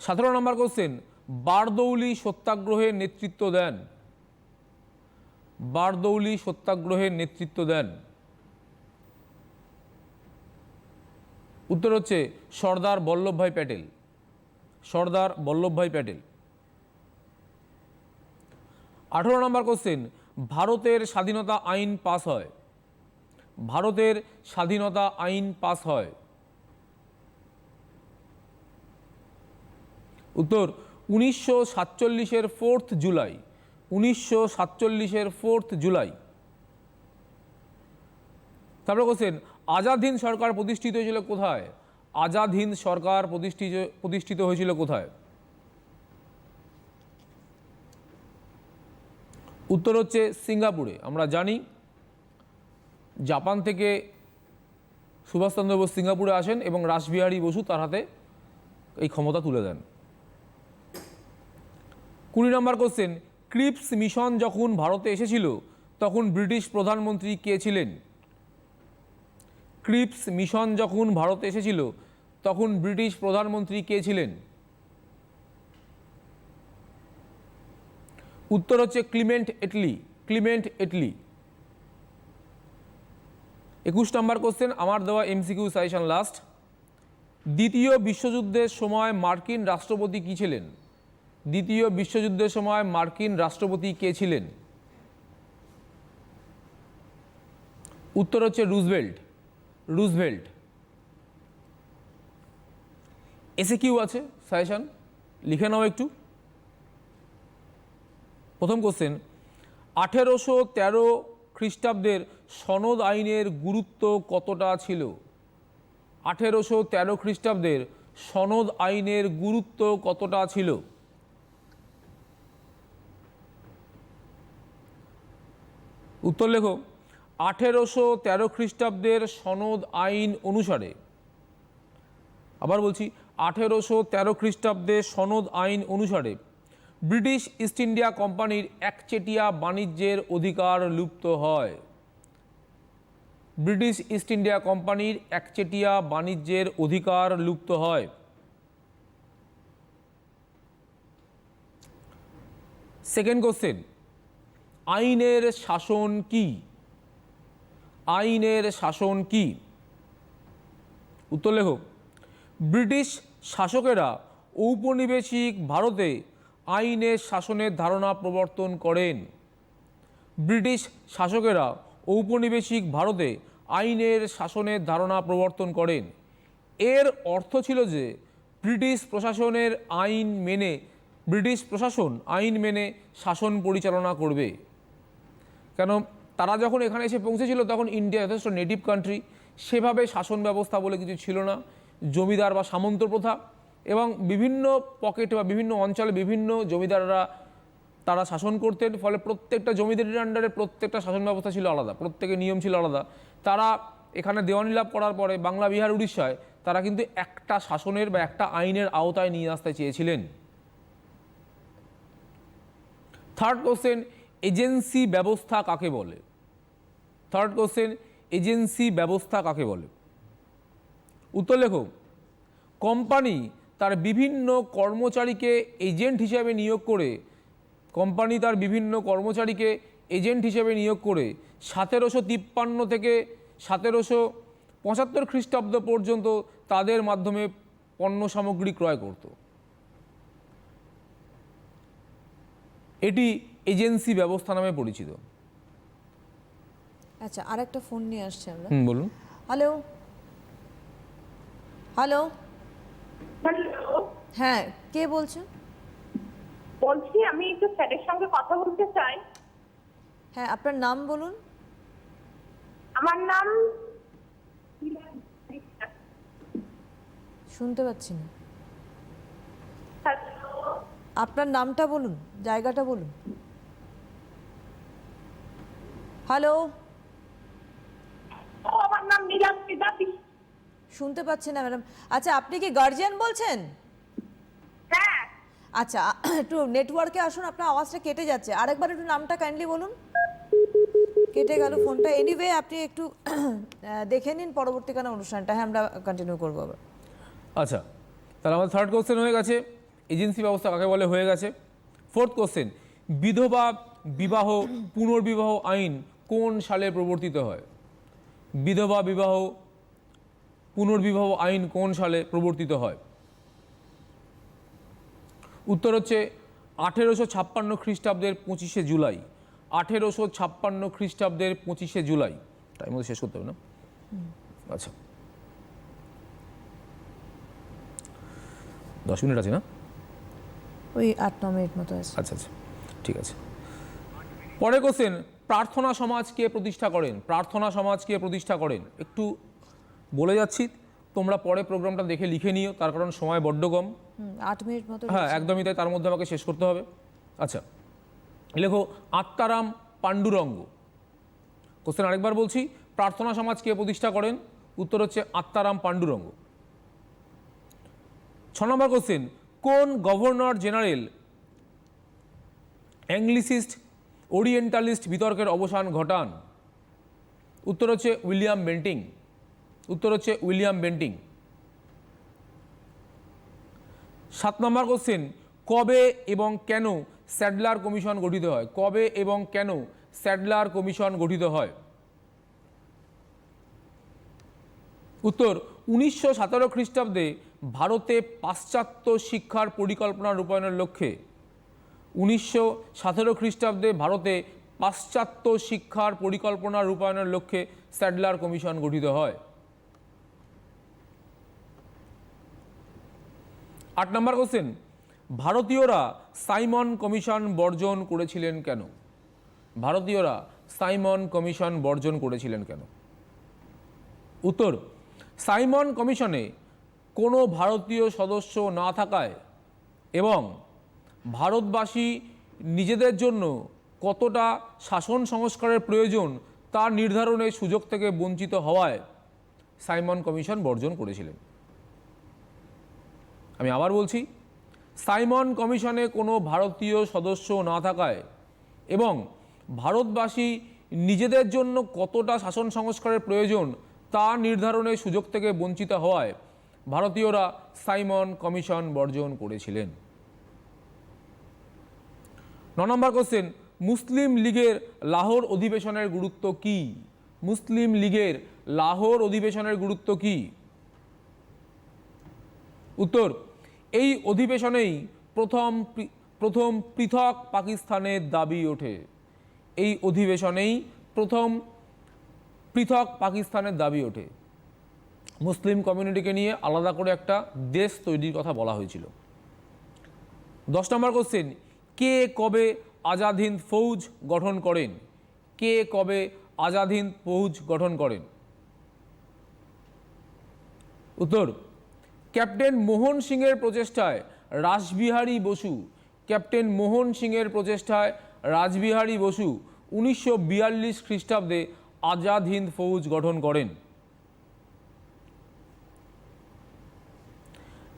17 নম্বর কোশ্চেন, বারদৌলি সত্যাগ্রহের নেতৃত্ব দেন? বারদৌলি সত্যাগ্রহের নেতৃত্ব দেন? উত্তর হচ্ছে সর্দার বল্লভভাই প্যাটেল। সর্দার বল্লভভাই প্যাটেল। 18 নম্বর কোশ্চেন, ভারতের স্বাধীনতা আইন পাস হয়? ভারতের স্বাধীনতা আইন পাস হয়? উত্তর 1947-এর 4 জুলাই। 1947-এর 4 জুলাই। তারপরে কোশ্চেন, আজাদ হিন্দ সরকার প্রতিষ্ঠিত হয়েছিল কোথায়? আজাদ হিন্দ সরকার প্রতিষ্ঠিত হয়েছিল কোথায়? উত্তর হচ্ছে সিঙ্গাপুরে। আমরা জানি জাপান থেকে সুভাষচন্দ্র বোস সিঙ্গাপুরে আসেন এবং রাসবিহারী বসু তার হাতে এই ক্ষমতা তুলে দেন। 20 নম্বর কোশ্চেন, ক্রিপস মিশন যখন ভারতে এসেছিল তখন ব্রিটিশ প্রধানমন্ত্রী কে ছিলেন? ক্রিপস মিশন যখন ভারতে এসেছিল তখন ব্রিটিশ প্রধানমন্ত্রী কে ছিলেন? উত্তর হচ্ছে ক্লিমেন্ট এটলি। Clement Attlee. 21 নম্বর কোশ্চেন, আমার দেওয়া এমসিকিউ সাজেশন লাস্ট। দ্বিতীয় বিশ্বযুদ্ধের সময় মার্কিন রাষ্ট্রপতি কি ছিলেন? দ্বিতীয় বিশ্বযুদ্ধের সময় মার্কিন রাষ্ট্রপতি কে ছিলেন? উত্তর হচ্ছে রুজভেল্ট। রুজভেল্ট। এসে কিউ আছে সাজেশন, লিখে নাও একটু। প্রথম কোশ্চেন, 1813 খ্রিস্টাব্দের সনদ আইনের গুরুত্ব কতটা ছিল? 1813 খ্রিস্টাব্দের সনদ আইনের গুরুত্ব কতটা ছিল? উত্তর লেখো। 1813 খ্রিস্টাব্দের সনদ আইন অনুসারে, আবার বলছি, 1813 খ্রিস্টাব্দের সনদ আইন অনুসারে ব্রিটিশ ইস্ট ইন্ডিয়া কোম্পানির একচেটিয়া বাণিজ্যের অধিকার লুপ্ত হয়। ব্রিটিশ ইস্ট ইন্ডিয়া কোম্পানির একচেটিয়া বাণিজ্যের অধিকার লুপ্ত হয়। সেকেন্ড কোশ্চেন, আইনের শাসন কি? আইনের শাসন কি? উত্তর লেখো। ব্রিটিশ শাসকেরা ঔপনিবেশিক ভারতে আইনের শাসনের ধারণা প্রবর্তন করেন। ব্রিটিশ শাসকেরা ঔপনিবেশিক ভারতে আইনের শাসনের ধারণা প্রবর্তন করেন। এর অর্থ ছিল যে ব্রিটিশ প্রশাসন আইন মেনে শাসন পরিচালনা করবে। কেন তারা যখন এখানে এসে পৌঁছেছিল তখন ইন্ডিয়া যথেষ্ট নেটিভ কান্ট্রি, সেভাবে শাসন ব্যবস্থা বলে কিছু ছিল না, জমিদার বা সামন্ত প্রথা, এবং বিভিন্ন পকেট বা বিভিন্ন অঞ্চলে বিভিন্ন জমিদাররা তারা শাসন করতেন। ফলে প্রত্যেকটা জমিদারের আন্ডারে প্রত্যেকটা শাসন ব্যবস্থা ছিল আলাদা, প্রত্যেকের নিয়ম ছিল আলাদা। তারা এখানে দেওয়ানি লাভ করার পরে বাংলা, বিহার, উড়িষ্যায় তারা কিন্তু একটা শাসনের বা একটা আইনের আওতায় নিয়ে আসতে চেয়েছিলেন। থার্ড কোশ্চেন, এজেন্সি ব্যবস্থা কাকে বলে? থার্ড কোশ্চেন, এজেন্সি ব্যবস্থা কাকে বলে? উত্তর লেখো। কোম্পানি তার বিভিন্ন কর্মচারীকে এজেন্ট হিসেবে নিয়োগ করে, কোম্পানি তার বিভিন্ন কর্মচারীকে এজেন্ট হিসেবে নিয়োগ করে 1753 থেকে 1775 খ্রিস্টাব্দ পর্যন্ত তাদের মাধ্যমে পণ্য সামগ্রী ক্রয় করত। এটি এজেন্সি ব্যবস্থা নামে পরিচিত। আচ্ছা, আরেকটা ফোন নিয়ে আসছে আমরা। বলুন। হ্যালো হ্যালো, হ্যালো, হ্যাঁ কে বলছেন? বলছি আমি একটু স্যারের সঙ্গে কথা বলতে চাই। হ্যাঁ, আপনার নাম বলুন। আমার নাম শুনতে পাচ্ছি না। হ্যালো, আপনার নামটা বলুন, জায়গাটা বলুন। হ্যালো, আমার নাম নীলাদ্রিদা। শুনতে পাচ্ছি না ম্যাডাম। আচ্ছা, আপনি কি গার্জিয়ান বলছেন? হ্যাঁ, আচ্ছা, একটু নেটওয়ার্কে আসুন, আপনার আওয়াজটা কেটে যাচ্ছে। আরেকবার একটু নামটা কাইন্ডলি বলুন। কেটে গেল ফোনটা। এনিওয়ে, আপনি একটু দেখে নিন পরবর্তীকালে অনুষ্ঠানটা। হ্যাঁ, আমরা কন্টিনিউ করবো আবার। আচ্ছা, তাহলে আমাদের থার্ড কোশ্চেন হয়ে গেছে, এজেন্সি ব্যবস্থা কাকে বলে হয়ে গেছে। ফোর্থ কোশ্চেন, বিধবা বিবাহ পুনর্বিবাহ আইন কোন সালে প্রবর্তিত হয়? বিধবা বিবাহ পুনর্বিবাহ আইন কোন সালে প্রবর্তিত হয়? উত্তর হচ্ছে 1856 খ্রিস্টাব্দের 25শে জুলাই। 1856 খ্রিস্টাব্দের 25শে জুলাই। টাইম মধ্যে শেষ করতে হবে না? আচ্ছা, 10 মিনিট আছে না? ওই 8-9 মিনিট মতো আছে। আচ্ছা আচ্ছা, ঠিক আছে। পরে কোশ্চেন, প্রার্থনা সমাজ কে প্রতিষ্ঠা করেন? প্রার্থনা সমাজ কে প্রতিষ্ঠা করেন? একটু বলে যাচ্ছি, তোমরা পরে প্রোগ্রামটা দেখে লিখে নিও, তার কারণ সময় বড্ড কম। 8 মিনিট মতো। হ্যাঁ, একদমই তাই, তার মধ্যে আমাকে শেষ করতে হবে। আচ্ছা, লেখো আত্মারাম পাণ্ডুরঙ্গ। কোশ্চেন আরেকবার বলছি, প্রার্থনা সমাজ কে প্রতিষ্ঠা করেন? উত্তর হচ্ছে আত্মারাম পাণ্ডুরঙ্গ। 6 নম্বর কোশ্চেন, কোন গভর্নর জেনারেল অ্যাংলিসিস্ট ওরিয়েন্টালিস্ট বিতর্কের অবসান ঘটান? উত্তর হচ্ছে উইলিয়াম বেন্টিং। উত্তর হচ্ছে উইলিয়াম বেন্টিং। 7 নম্বর কোশ্চেন, কবে এবং কেন স্যাডলার কমিশন গঠিত হয়? কবে এবং কেন স্যাডলার কমিশন গঠিত হয়? উত্তর 1917 খ্রিস্টাব্দে ভারতে পাশ্চাত্য শিক্ষার পরিকল্পনা রূপায়ণের লক্ষ্যে 1917 খ্রিস্টাব্দে ভারতে পাশ্চাত্য শিক্ষার পরিকল্পনা রূপায়ণের লক্ষ্যে স্যাডলার কমিশন গঠিত হয়। 8 নম্বর কোশ্চেন, ভারতীয়রা সাইমন কমিশন বর্জন করেছিলেন কেন? ভারতীয়রা সাইমন কমিশন বর্জন করেছিলেন কেন? উত্তর, সাইমন কমিশনে কোনো ভারতীয় সদস্য না থাকায় এবং ভারতবাসী নিজেদের জন্য কতটা শাসন সংস্কারের প্রয়োজন তা নির্ধারণের সুযোগ থেকে বঞ্চিত হওয়ায় সাইমন কমিশন বর্জন করেছিলেন। আমি আবার বলছি, সাইমন কমিশনে কোনো ভারতীয় সদস্য না থাকায় এবং ভারতবাসী নিজেদের জন্য কতটা শাসন সংস্কারের প্রয়োজন তা নির্ধারণের সুযোগ থেকে বঞ্চিত হওয়ায় ভারতীয়রা সাইমন কমিশন বর্জন করেছিলেন। 9 নম্বর কোশ্চেন, মুসলিম লীগের লাহোর অধিবেশনের গুরুত্ব কি? মুসলিম লীগের লাহোর অধিবেশনের গুরুত্ব কি? উত্তর, এই অধিবেশনেই প্রথম পৃথক পাকিস্তানের দাবি ওঠে। এই অধিবেশনেই প্রথম পৃথক পাকিস্তানের দাবি ওঠে। মুসলিম কমিউনিটিকে নিয়ে আলাদা করে একটা দেশ তৈরির কথা বলা হয়েছিল। 10 নম্বর কোশ্চেন, কে কবে আজাদ হিন্দ ফৌজ গঠন করেন? কে কবে আজাদ হিন্দ ফৌজ গঠন করেন? উত্তর, ক্যাপ্টেন মোহন সিংয়ের প্রচেষ্টায় রাসবিহারী বসু, ক্যাপ্টেন মোহন সিংয়ের প্রচেষ্টায় রাসবিহারী বসু 1942 খ্রিস্টাব্দে আজাদ হিন্দ ফৌজ গঠন করেন।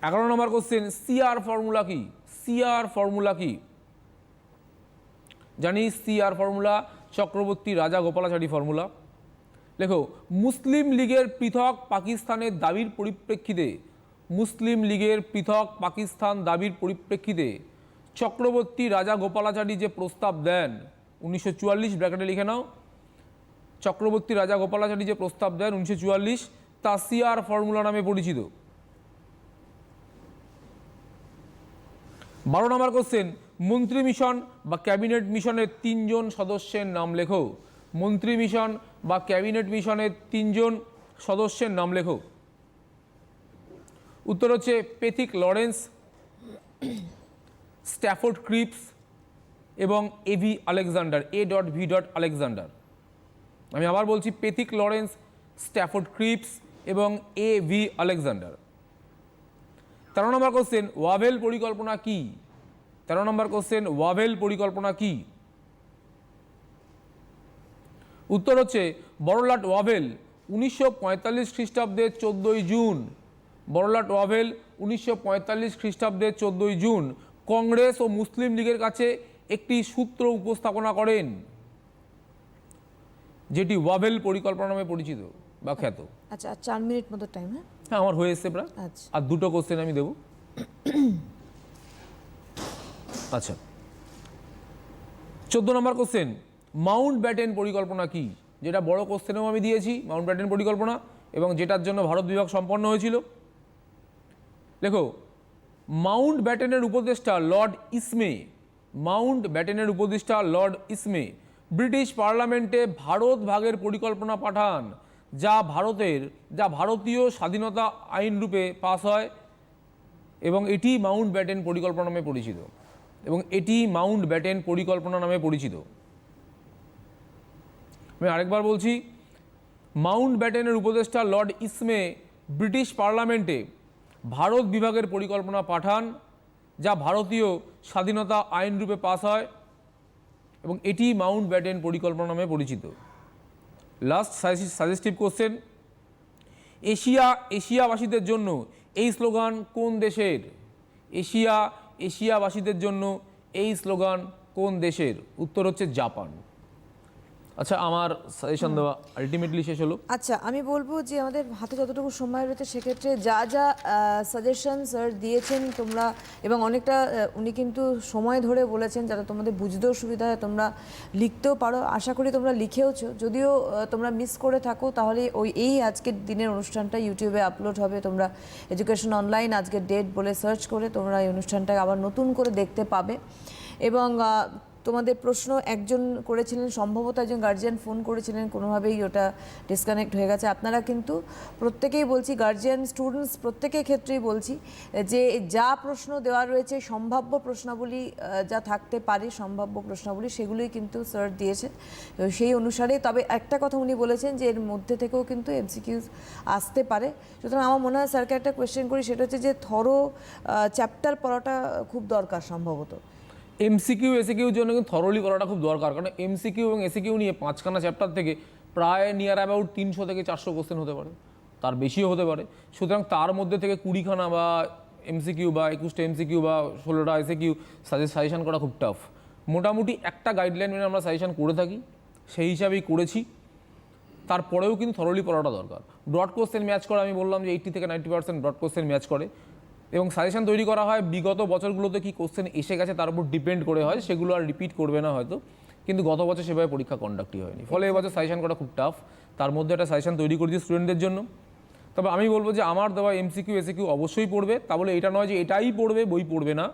11 নম্বর কোশ্চেন, সিআর ফর্মুলা কি? সিআর ফর্মুলা কি? জানি সিআর ফর্মুলা চক্রবর্তী রাজা গোপালাচারী ফর্মুলা। লেখো, মুসলিম লীগের পৃথক পাকিস্তানের দাবির পরিপ্রেক্ষিতে, মুসলিম লীগের পৃথক পাকিস্তান দাবির পরিপ্রেক্ষিতে চক্রবর্তী রাজা গোপালাচারী যে প্রস্তাব দেন 1944, ব্র্যাকেটে লিখে নাও, চক্রবর্তী রাজা গোপালাচারী যে প্রস্তাব দেন 1944, তা সিআর ফর্মুলা নামে পরিচিত। 12 নম্বর কোশ্চেন, মন্ত্রী মিশন বা ক্যাবিনেট মিশনের 3 জন সদস্যের নাম লেখো। মন্ত্রী মিশন বা ক্যাবিনেট মিশনের 3 জন সদস্যের নাম লেখো। উত্তর হচ্ছে পেথিক লরেন্স, স্ট্যাফোর্ড ক্রিপস এবং এভি আলেকজান্ডার, A.V. আলেকজান্ডার। আমি আবার বলছি, পেথিক লরেন্স, স্ট্যাফোর্ড ক্রিপস এবং A.V. আলেকজান্ডার। 13 নম্বর কোশ্চেন, ওয়াভেল পরিকল্পনা কি? 13 নম্বর কোশ্চেন, ওয়াভেল পরিকল্পনা কি? উত্তর হচ্ছে বড়লাট ওয়াভেল 1945 খ্রিস্টাব্দে 14ই জুন, বড়লাট ওয়াভেল 1945 খ্রিস্টাব্দে 14ই জুন কংগ্রেস ও মুসলিম লীগের কাছে একটি সূত্র উপস্থাপনা করেন, যেটি ওয়াভেল পরিকল্পনা নামে পরিচিত বা খ্যাত। আচ্ছা, 4 মিনিট মতো টাইম। হ্যাঁ, হ্যাঁ, আমার হয়ে এসছে প্রায়। আচ্ছা, আর 2টো কোশ্চেন আমি দেব। আচ্ছা, 14 নম্বর কোশ্চেন, মাউন্ট ব্যাটেন পরিকল্পনা কি? যেটা বড় কোশ্চেনেও আমি দিয়েছি, মাউন্ট ব্যাটেন পরিকল্পনা, এবং যেটার জন্য ভারত বিভাগ সম্পন্ন হয়েছিল। দেখো, মাউন্ট ব্যাটেনের উপদেষ্টা লর্ড ইসমে, মাউন্ট ব্যাটেনের উপদেষ্টা লর্ড ইসমে ব্রিটিশ পার্লামেন্টে ভারত ভাগের পরিকল্পনা পাঠান, যা ভারতীয় স্বাধীনতা আইন রূপে পাস হয়, এবং এটি মাউন্ট ব্যাটেন পরিকল্পনা নামে পরিচিত, এবং এটি মাউন্ট ব্যাটেন পরিকল্পনা নামে পরিচিত। আমি আরেকবার বলছি, মাউন্ট ব্যাটেনের উপদেষ্টা লর্ড ইসমে ব্রিটিশ পার্লামেন্টে ভারত বিভাগের পরিকল্পনা পাঠান, যা ভারতীয় স্বাধীনতা আইন রূপে পাস হয়, এবং এটি মাউন্ট ব্যাটেন পরিকল্পনা নামে পরিচিত। লাস্ট সাজেস্টিভ কোশ্চেন, এশিয়াবাসীদের জন্য এই স্লোগান কোন দেশের? এশিয়াবাসীদের জন্য এই স্লোগান কোন দেশের? উত্তর হচ্ছে জাপান। আচ্ছা, আমার সাজেশন দেওয়া আলটিমেটলি শেষ হলো। আচ্ছা, আমি বলবো যে আমাদের হাতে যতটুকু সময় রয়েছে সেক্ষেত্রে যা যা সাজেশন স্যার দিয়েছেন তোমরা, এবং অনেকটা উনি কিন্তু সময় ধরে বলেছেন যাতে তোমাদের বুঝতেও সুবিধা হয়, তোমরা লিখতেও পারো। আশা করি তোমরা লিখেওছো, যদিও তোমরা মিস করে থাকো তাহলে এই আজকের দিনের অনুষ্ঠানটা ইউটিউবে আপলোড হবে। তোমরা এডুকেশন অনলাইন আজকের ডেট বলে সার্চ করে তোমরা এই অনুষ্ঠানটাকে আবার নতুন করে দেখতে পাবে। এবং তোমাদের প্রশ্ন একজন করেছিলেন, সম্ভবত একজন গার্জিয়ান ফোন করেছিলেন, কোনোভাবেই ওটা ডিসকানেক্ট হয়ে গেছে। আপনারা কিন্তু প্রত্যেকেই বলছি, গার্জিয়ান, স্টুডেন্টস প্রত্যেকের ক্ষেত্রেই বলছি যে যা প্রশ্ন দেওয়া রয়েছে, সম্ভাব্য প্রশ্নাবলী যা থাকতে পারে, সম্ভাব্য প্রশ্নাবলী সেগুলোই কিন্তু স্যার দিয়েছেন সেই অনুসারে। তবে একটা কথা উনি বলেছেন যে এর মধ্যে থেকেও কিন্তু এমসিকিউজ আসতে পারে। সুতরাং আমার মনে হয় স্যারকে একটা কোয়েশ্চেন করি, সেটা হচ্ছে যে থরো চ্যাপ্টার পড়াটা খুব দরকার সম্ভবত। এমসিকিউ এসিকিউর জন্য কিন্তু থরলি করাটা খুব দরকার, কারণ এমসিকিউ এবং এসিকিউ নিয়ে 5খানা চ্যাপ্টার থেকে প্রায় নিয়ার অ্যাবাউট 300 থেকে 400 কোশ্চেন হতে পারে, তার বেশিও হতে পারে। সুতরাং তার মধ্যে থেকে 20খানা বা এমসিকিউ বা 21টা এমসিকিউ বা 16টা এসিকিউ সাজেশন করা খুব টাফ। মোটামুটি একটা গাইডলাইন মেনে আমরা সাজেশন করে থাকি, সেই হিসাবেই করেছি। তারপরেও কিন্তু থরলি পড়াটা দরকার। ব্রড কোশ্চেন ম্যাচ করে, আমি বললাম যে 80 থেকে 90% ব্রড কোশ্চেন ম্যাচ করে, এবং সাজেশন তৈরি করা হয় বিগত বছরগুলোতে কি কোশ্চেন এসে গেছে তার উপর ডিপেন্ড করে হয়, সেগুলো আর রিপিট করবে না হয়তো, কিন্তু গত বছর সেভাবে পরীক্ষা কন্ডাক্টই হয়নি, ফলে এবছর সাজেশন করা খুব টাফ। তার মধ্যে একটা সাজেশন তৈরি করেছি স্টুডেন্টদের জন্য। তবে আমি বলবো যে আমার দেওয়া এমসিকিউ এসিকিউ অবশ্যই পড়বে, তা বলে এটা নয় যে এটাই পড়বে, বই পড়বে না,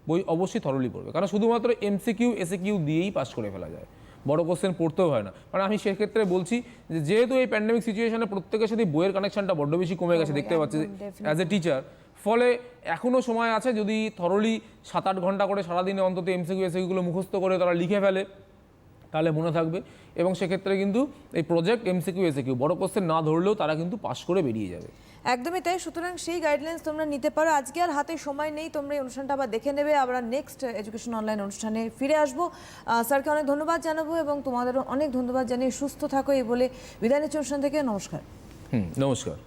বই অবশ্যই থরলি পড়বে, কারণ শুধুমাত্র এমসিকিউ এসিকিউ দিয়েই পাস করে ফেলা যায়, বড় কোশ্চেন পড়তেও হয় না। মানে আমি সেক্ষেত্রে বলছি যে যেহেতু এই প্যান্ডেমিক সিচুয়েশনে প্রত্যেকের সাথে বইয়ের কানেকশনটা বড্ড বেশি কমে গেছে, দেখতে পাচ্ছি অ্যাজ এ টিচার, ফলে এখনও সময় আছে যদি থরলি 7-8 ঘন্টা করে সারাদিনে অন্তত এমসিকিউ এসিকিউগুলো মুখস্থ করে তারা লিখে ফেলে, তাহলে মনে থাকবে, এবং সেক্ষেত্রে কিন্তু এই প্রজেক্ট এমসিকিউ এসিকিউ বড় কোশ্চেন না ধরলেও তারা কিন্তু পাস করে বেরিয়ে যাবে। একদমই তাই। সুতরাং সেই গাইডলাইন্স তোমরা নিতে পারো। আজকে আর হাতে সময় নেই, তোমরা এই অনুষ্ঠানটা আবার দেখে নেবে। আমরা নেক্সট এডুকেশন অনলাইন অনুষ্ঠানে ফিরে আসবো। স্যারকে অনেক ধন্যবাদ জানাবো এবং তোমাদেরও অনেক ধন্যবাদ জানিয়ে সুস্থ থাকো এই বলে বিদায় নিচ্ছি অনুষ্ঠান থেকে। নমস্কার। নমস্কার।